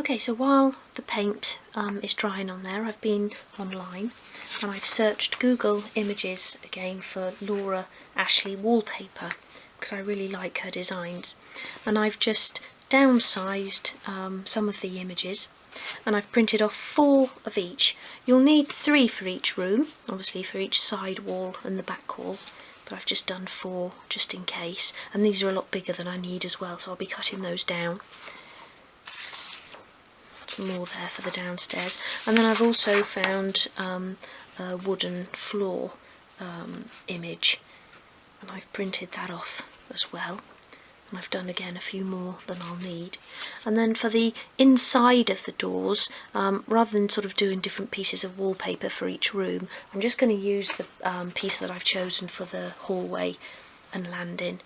Okay, so while the paint is drying on there, I've been online and I've searched Google Images again for Laura Ashley wallpaper because I really like her designs, and I've just downsized some of the images and I've printed off 4 of each. You'll need 3 for each room, obviously for each side wall and the back wall, but I've just done 4 just in case, and these are a lot bigger than I need as well, so I'll be cutting those down. Some more there for the downstairs, and then I've also found a wooden floor image, and I've printed that off as well. And I've done again a few more than I'll need. And then for the inside of the doors, rather than sort of doing different pieces of wallpaper for each room, I'm just going to use the piece that I've chosen for the hallway and landing,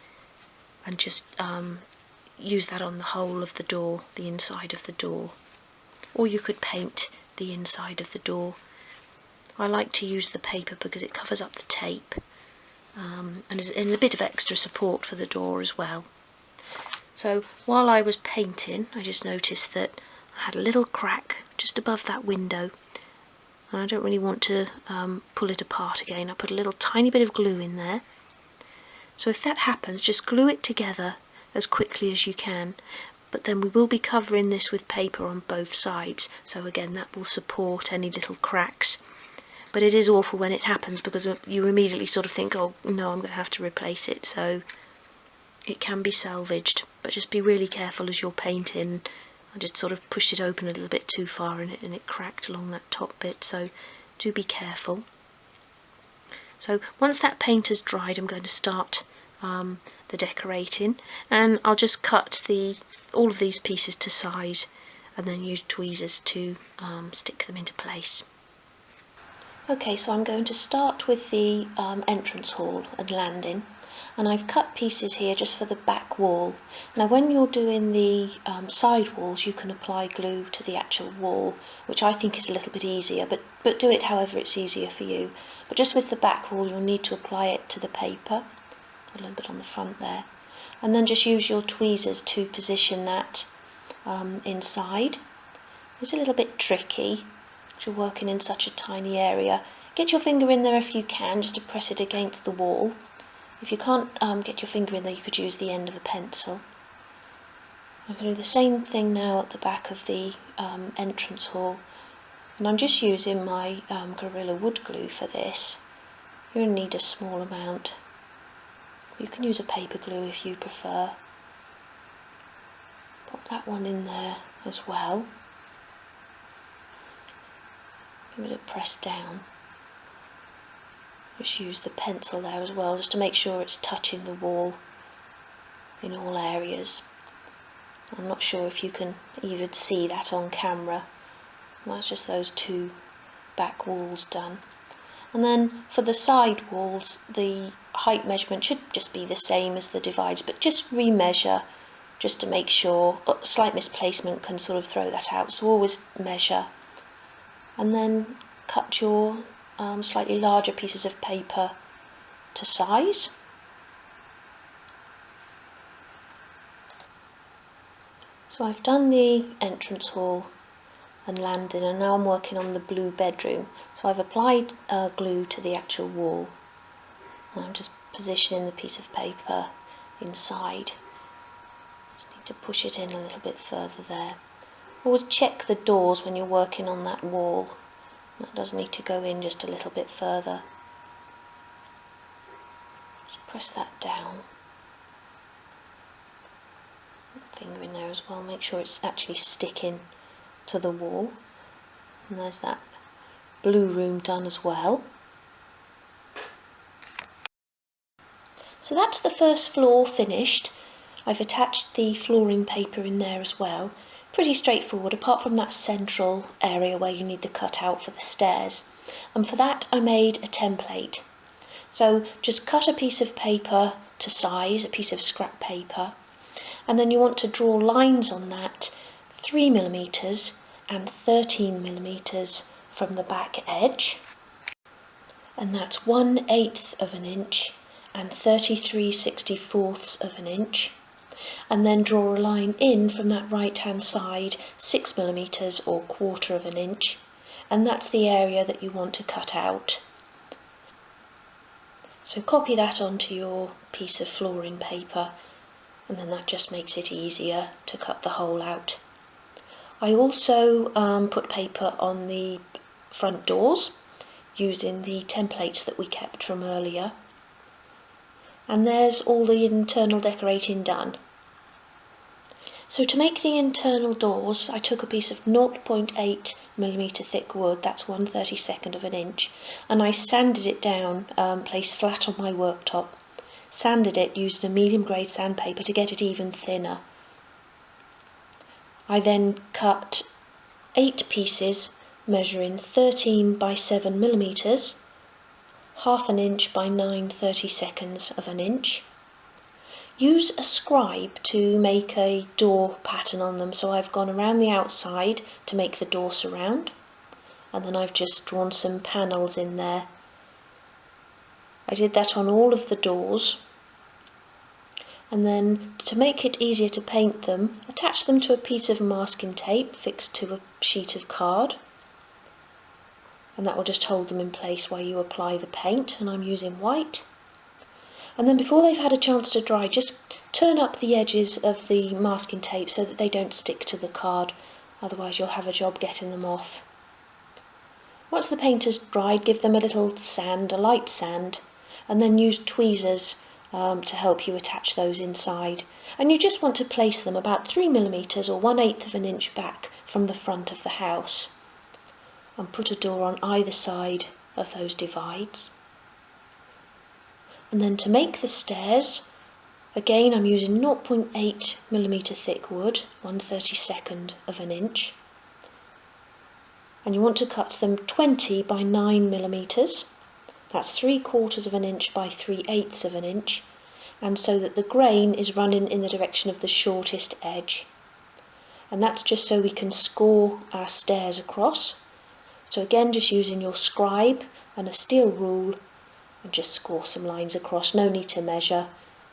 and just use that on the whole of the door, the inside of the door. Or you could paint the inside of the door. I like to use the paper because it covers up the tape, and is a bit of extra support for the door as well. So while I was painting, I just noticed that I had a little crack just above that window, and I don't really want to pull it apart again. I put a little tiny bit of glue in there. So if that happens, just glue it together as quickly as you can, but then we will be covering this with paper on both sides, so again that will support any little cracks. But it is awful when it happens because you immediately sort of think, oh no, I'm going to have to replace it, so it can be salvaged, but just be really careful as you're painting. I just sort of pushed it open a little bit too far and it cracked along that top bit, so do be careful. So once that paint has dried, I'm going to start the decorating, and I'll just cut all of these pieces to size and then use tweezers to stick them into place. Okay, so I'm going to start with the entrance hall and landing, and I've cut pieces here just for the back wall. Now when you're doing the side walls, you can apply glue to the actual wall, which I think is a little bit easier, but do it however it's easier for you. But just with the back wall, you'll need to apply it to the paper, a little bit on the front there, and then just use your tweezers to position that inside. It's a little bit tricky because you're working in such a tiny area. Get your finger in there if you can, just to press it against the wall. If you can't get your finger in there, you could use the end of a pencil. I'm going to do the same thing now at the back of the entrance hall, and I'm just using my Gorilla wood glue for this. You're going to need a small amount. You can use a paper glue if you prefer. Pop that one in there as well. Give it a press down. Just use the pencil there as well, just to make sure it's touching the wall in all areas. I'm not sure if you can even see that on camera. That's just those 2 back walls done. And then for the side walls, the height measurement should just be the same as the divides, but just remeasure just to make sure. Slight misplacement can sort of throw that out, so always measure. And then cut your slightly larger pieces of paper to size. So I've done the entrance hall and landing, and now I'm working on the blue bedroom. So I've applied glue to the actual wall, and I'm just positioning the piece of paper inside. Just need to push it in a little bit further there. Always check the doors when you're working on that wall. That does need to go in just a little bit further. Just press that down. Finger in there as well, make sure it's actually sticking to the wall. And there's that blue room done as well. So that's the first floor finished. I've attached the flooring paper in there as well. Pretty straightforward, apart from that central area where you need the cutout for the stairs. And for that I made a template. So just cut a piece of paper to size, a piece of scrap paper, and then you want to draw lines on that 3mm and 13mm from the back edge, and that's 1/8 of an inch and 33/64 of an inch. and then draw a line in from that right hand side 6mm or 1/4 of an inch, and that's the area that you want to cut out. So copy that onto your piece of flooring paper, and then that just makes it easier to cut the hole out. I also put paper on the front doors using the templates that we kept from earlier. And there's all the internal decorating done. So to make the internal doors, I took a piece of 0.8mm thick wood, that's 1/32 of an inch, and I sanded it down, placed flat on my worktop, sanded it using a medium grade sandpaper to get it even thinner. I then cut 8 pieces measuring 13 by 7mm, 1/2 inch by 9/32 of an inch. Use a scribe to make a door pattern on them, so I've gone around the outside to make the door surround, and then I've just drawn some panels in there. I did that on all of the doors, and then to make it easier to paint them, attach them to a piece of masking tape fixed to a sheet of card, and that will just hold them in place while you apply the paint, and I'm using white. And then before they've had a chance to dry, just turn up the edges of the masking tape so that they don't stick to the card, otherwise you'll have a job getting them off. Once the paint has dried, give them a little sand, a light sand, and then use tweezers to help you attach those inside. And you just want to place them about 3mm or 1/8 of an inch back from the front of the house, and put a door on either side of those divides. And then to make the stairs, again I'm using 0.8mm thick wood, 1/32 of an inch, and you want to cut them 20 by 9mm, that's 3/4 of an inch by 3/8 of an inch, and so that the grain is running in the direction of the shortest edge. And that's just so we can score our stairs across. So again, just using your scribe and a steel rule, and just score some lines across, no need to measure,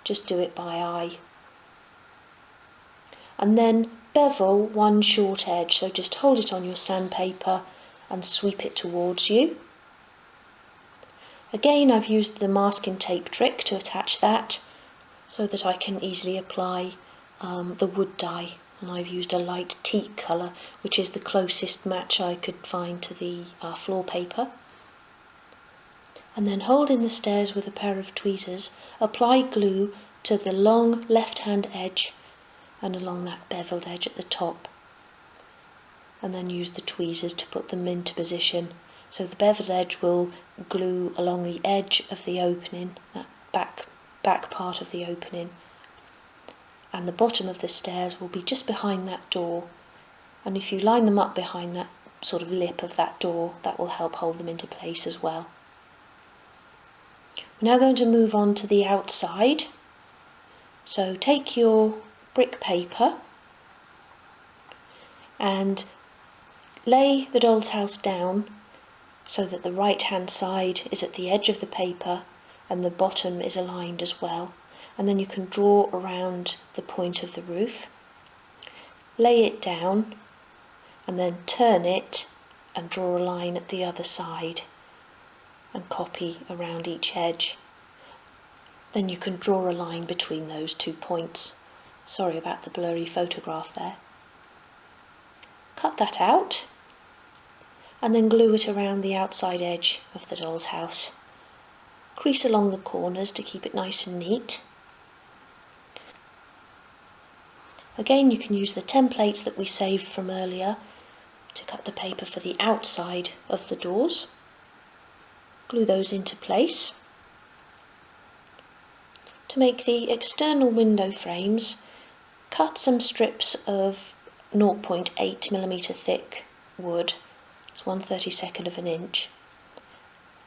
just do it by eye. And then bevel one short edge, so just hold it on your sandpaper and sweep it towards you. Again, I've used the masking tape trick to attach that so that I can easily apply the wood dye, and I've used a light teak colour, which is the closest match I could find to the floor paper. And then holding the stairs with a pair of tweezers, apply glue to the long left-hand edge and along that beveled edge at the top, and then use the tweezers to put them into position. So the beveled edge will glue along the edge of the opening, that back part of the opening, and the bottom of the stairs will be just behind that door, and if you line them up behind that sort of lip of that door, that will help hold them into place as well. We're now going to move on to the outside. So take your brick paper and lay the doll's house down so that the right hand side is at the edge of the paper and the bottom is aligned as well, and then you can draw around the point of the roof, lay it down and then turn it and draw a line at the other side and copy around each edge. Then you can draw a line between those 2 points. Sorry about the blurry photograph there. Cut that out and then glue it around the outside edge of the doll's house. Crease along the corners to keep it nice and neat. Again, you can use the templates that we saved from earlier to cut the paper for the outside of the doors. Glue those into place. To make the external window frames, cut some strips of 0.8mm thick wood, it's 1/32 of an inch,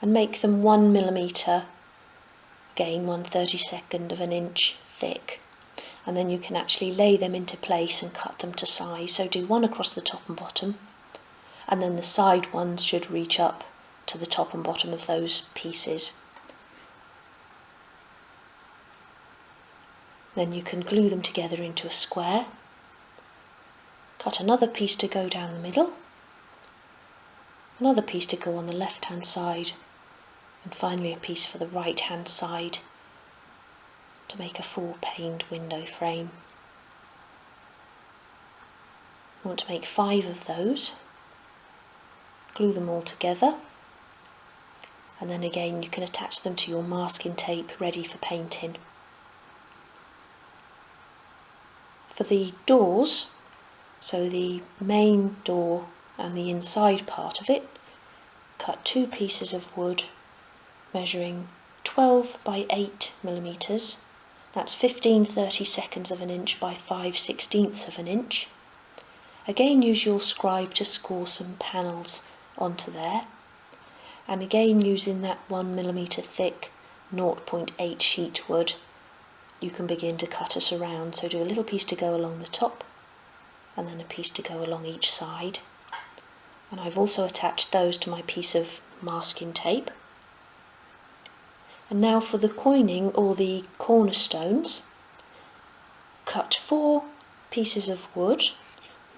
and make them 1mm, again 1/32 of an inch thick, and then you can actually lay them into place and cut them to size. So do one across the top and bottom, and then the side ones should reach up to the top and bottom of those pieces. Then you can glue them together into a square, cut another piece to go down the middle, another piece to go on the left hand side, and finally a piece for the right hand side to make a full paned window frame. I want to make 5 of those, glue them all together, and then again you can attach them to your masking tape ready for painting. For the doors, so the main door and the inside part of it, cut 2 pieces of wood measuring 12 by 8 millimeters. That's 15/32 of an inch by 5/16 of an inch. Again use your scribe to score some panels onto there, and again using that 1 millimeter thick 0.8 sheet wood you can begin to cut a surround. So do a little piece to go along the top and then a piece to go along each side, and I've also attached those to my piece of masking tape. And now for the coining or the cornerstones, cut 4 pieces of wood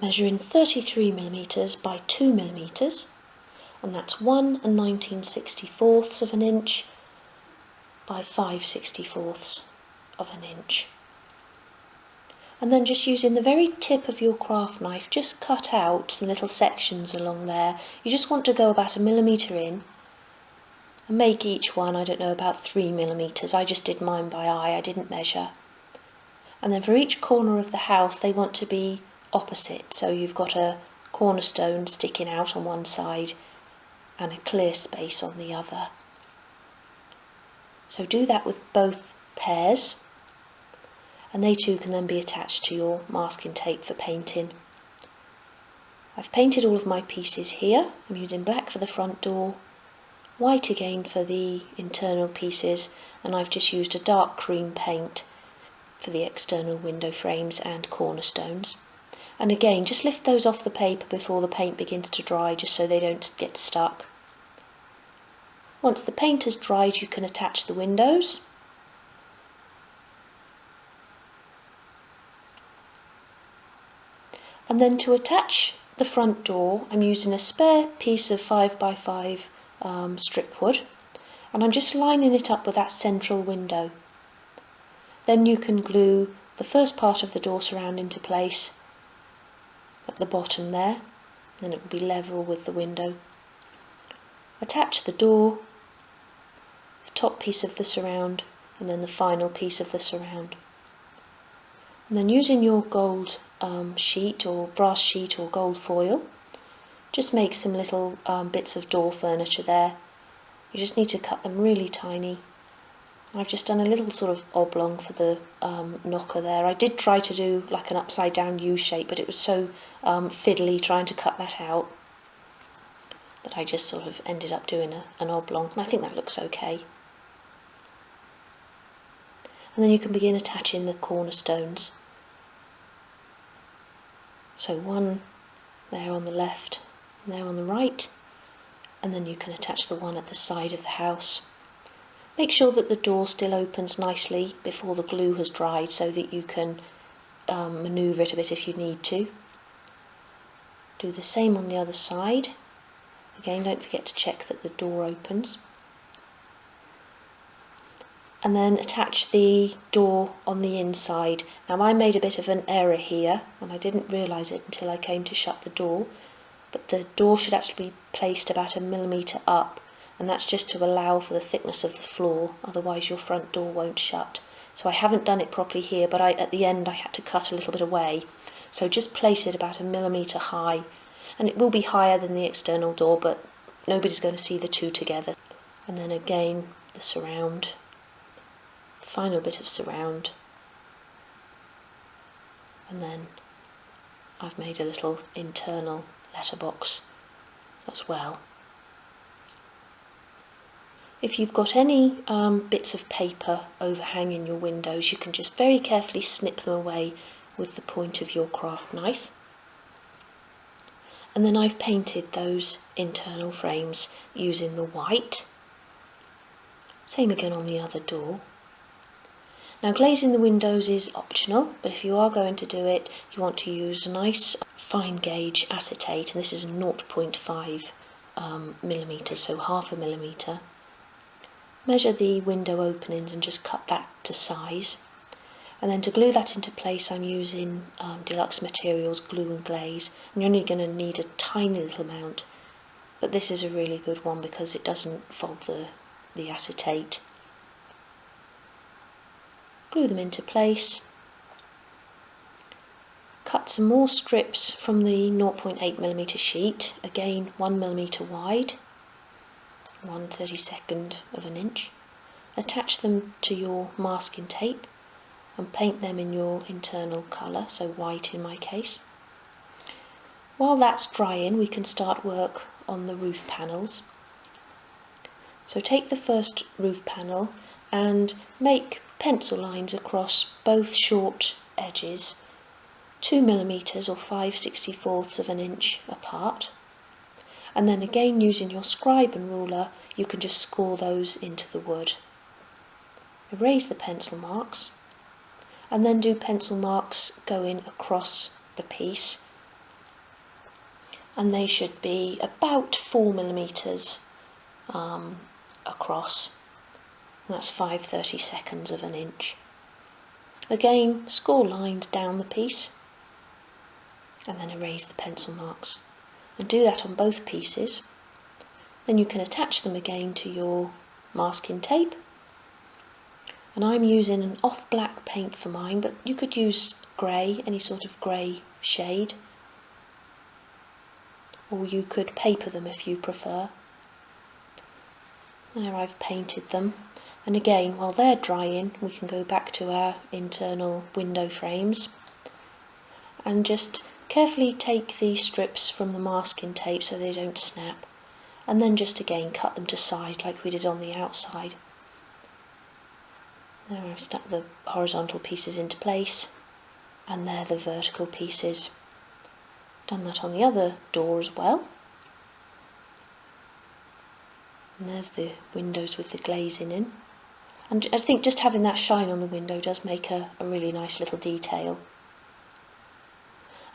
measuring 33 millimeters by 2 millimeters, and that's 1 19/64 of an inch by 5/64 of an inch. And then just using the very tip of your craft knife, just cut out some little sections along there. You just want to go about 1 millimeter in and make each one, I don't know, about 3 millimeters. I just did mine by eye, I didn't measure. And then for each corner of the house they want to be opposite, so you've got a cornerstone sticking out on one side and a clear space on the other. So do that with both pairs, and they too can then be attached to your masking tape for painting. I've painted all of my pieces here. I'm using black for the front door, white again for the internal pieces, and I've just used a dark cream paint for the external window frames and cornerstones. And again, just lift those off the paper before the paint begins to dry, just so they don't get stuck. Once the paint has dried, you can attach the windows. And then to attach the front door, I'm using a spare piece of 5x5 strip wood, and I'm just lining it up with that central window. Then you can glue the first part of the door surround into place at the bottom there, then it will be level with the window. Attach the door, the top piece of the surround, and then the final piece of the surround. And then using your gold sheet or brass sheet or gold foil, just make some little bits of door furniture there. You just need to cut them really tiny. I've just done a little sort of oblong for the knocker there. I did try to do like an upside down U shape, but it was so fiddly trying to cut that out that I just sort of ended up doing an oblong, and I think that looks okay. And then you can begin attaching the cornerstones. So one there on the left and there on the right, and then you can attach the one at the side of the house. Make sure that the door still opens nicely before the glue has dried, so that you can manoeuvre it a bit if you need to. Do the same on the other side. Again, don't forget to check that the door opens. And then attach the door on the inside. Now I made a bit of an error here, and I didn't realise it until I came to shut the door, but the door should actually be placed about 1 millimeter up, and that's just to allow for the thickness of the floor, otherwise your front door won't shut. So I haven't done it properly here, but at the end I had to cut a little bit away. So just place it about 1 millimeter high, and it will be higher than the external door, but nobody's going to see the two together. And then again the surround, final bit of surround, and then I've made a little internal letterbox as well. If you've got any bits of paper overhanging your windows, you can just very carefully snip them away with the point of your craft knife. And then I've painted those internal frames using the white. Same again on the other door. Now glazing the windows is optional, but if you are going to do it, you want to use a nice fine gauge acetate, and this is 0.5 millimetres, so half a millimetre. Measure the window openings and just cut that to size. And then to glue that into place, I'm using Deluxe Materials Glue and Glaze, and you're only going to need a tiny little amount, but this is a really good one because it doesn't fold the acetate. Glue them into place. Cut some more strips from the 0.8mm sheet, again 1mm wide, 1/32 of an inch. Attach them to your masking tape and paint them in your internal colour, so white in my case. While that's drying, we can start work on the roof panels. So take the first roof panel and make pencil lines across both short edges, 2mm or 5/64 of an inch apart. And then again, using your scribe and ruler, you can just score those into the wood. Erase the pencil marks, and then do pencil marks going across the piece, and they should be about 4mm across, and that's 5/32 of an inch. Again, score lines down the piece, and then erase the pencil marks, and do that on both pieces. Then you can attach them again to your masking tape, and I'm using an off black paint for mine, but you could use grey, any sort of grey shade, or you could paper them if you prefer. There, I've painted them, and again, while they're drying, we can go back to our internal window frames and just carefully take the strips from the masking tape so they don't snap, and then just again cut them to size like we did on the outside. Now I've stuck the horizontal pieces into place, and they're the vertical pieces. Done that on the other door as well. And there's the windows with the glazing in. And I think just having that shine on the window does make a really nice little detail.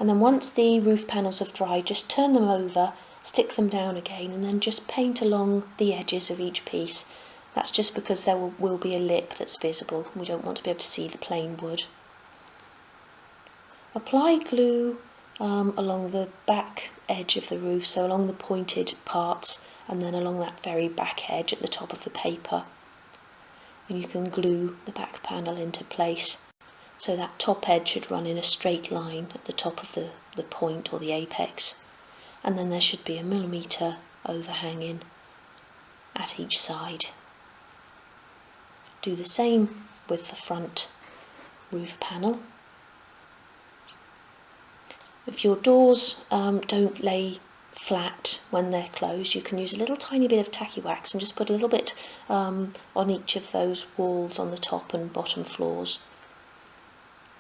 And then once the roof panels have dried, just turn them over, stick them down again, and then just paint along the edges of each piece. That's just because there will be a lip that's visible. We don't want to be able to see the plain wood. Apply glue along the back edge of the roof, so along the pointed parts, and then along that very back edge at the top of the paper. And you can glue the back panel into place, so that top edge should run in a straight line at the top of the point or the apex, and then there should be a millimetre overhanging at each side. Do the same with the front roof panel. If your doors don't lay flat when they're closed, you can use a little tiny bit of tacky wax and just put a little bit on each of those walls on the top and bottom floors.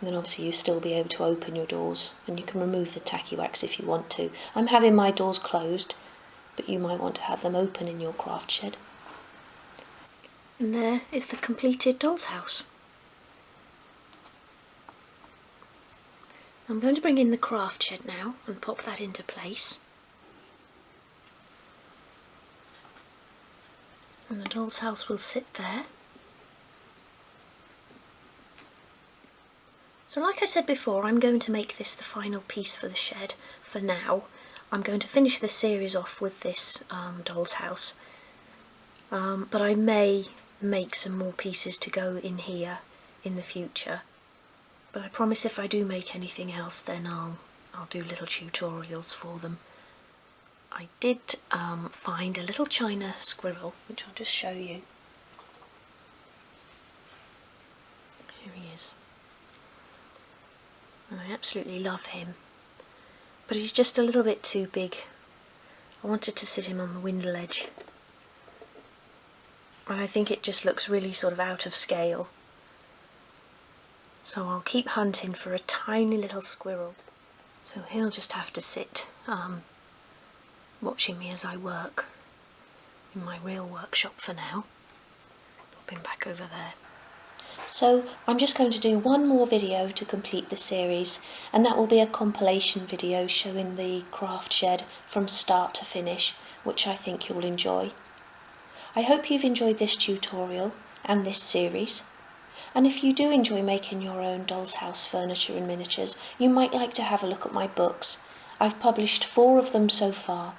And then obviously you still be able to open your doors, and you can remove the tacky wax if you want to. I'm having my doors closed, but you might want to have them open in your craft shed. And there is the completed doll's house. I'm going to bring in the craft shed now and pop that into place. And the doll's house will sit there. So like I said before, I'm going to make this the final piece for the shed for now. I'm going to finish the series off with this doll's house, but I may make some more pieces to go in here in the future. But I promise if I do make anything else, then I'll do little tutorials for them. I did find a little china squirrel, which I'll just show you. Here he is. And I absolutely love him, but he's just a little bit too big. I wanted to sit him on the window ledge, and I think it just looks really sort of out of scale. So I'll keep hunting for a tiny little squirrel. So he'll just have to sit watching me as I work in my real workshop for now. Pop him back over there. So I'm just going to do one more video to complete the series, and that will be a compilation video showing the craft shed from start to finish, which I think you'll enjoy. I hope you've enjoyed this tutorial and this series, and if you do enjoy making your own doll's house furniture and miniatures, you might like to have a look at my books. I've published 4 of them so far,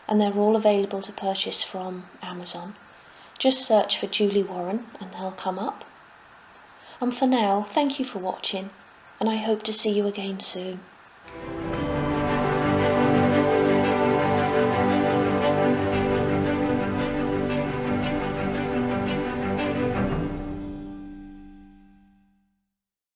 and they're all available to purchase from Amazon. Just search for Julie Warren and they'll come up. And for now, thank you for watching, and I hope to see you again soon.